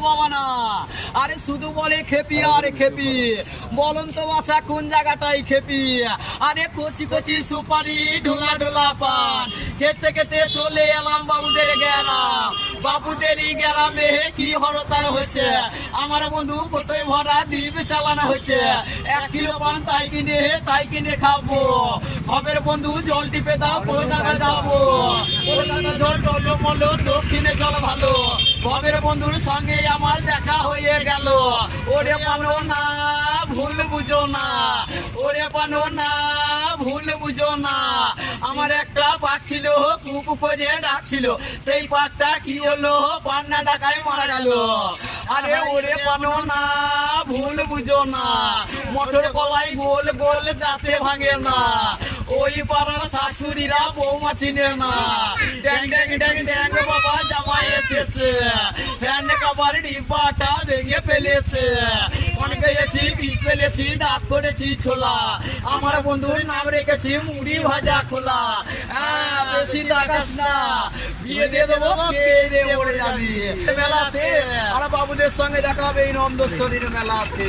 বাবা না, আরে শুধু বলে খেপি আর খেপি। বলুন তো বাছা কোন জায়গাটাই খেপি? আরে কচি কচি সুপারি ঢোলা ঢোলা পান খেতে খেতে চলে এলাম বাবুদের গ্রাম। বাবুদেরই গ্রামে কি হরতাল হয়েছে, আমার বন্ধু কোথায় ভরা দ্বীপ চালানো হয়েছে। 1 কিলো পান তাই কিনে খাবো। খবের বন্ধু জল টিপে দাও কলকাতা যাবো। কলকাতা জল টলমল দক্ষিণে জল ভালো। খবের বন্ধুর সঙ্গে আমার দেখা হয়ে গেল। ওরে পানো না ভুল বুঝো না, ওরে পানো না ভুল বুঝো না। আমার একটা পাক ছিল কুকু করে ডাকছিল, সেই পাকটা কি হলো পান্না ডাকায় মারা গেল। আরে ওরে পানো না ভুল বুঝো না, মটর কলাই গোল গোল যাতে ভাঙে না। ওই পাড়ার শাশুড়িরা বৌমা চিনে না। ড্যাং ড্যাং ড্যাং ড্যাং বাবা জামাই এসেছে, ফ্যান কাবার ডিব্বাটা ভেঙে ফেলেছে। অনেক গেছি পিস ফেলেছি দাঁত করেছি ছোলা, আমার বন্ধুর নাম রেখেছি মুড়ি ভাজা খোলা। হ্যাঁ বেশি দাগাস না, বিয়ে দিয়ে দেবো কে দিয়ে পড়ে যাবি। মেলাতে আর বাবুদের সঙ্গে দেখা হবে এই নন্দস্বরীর মেলাতে।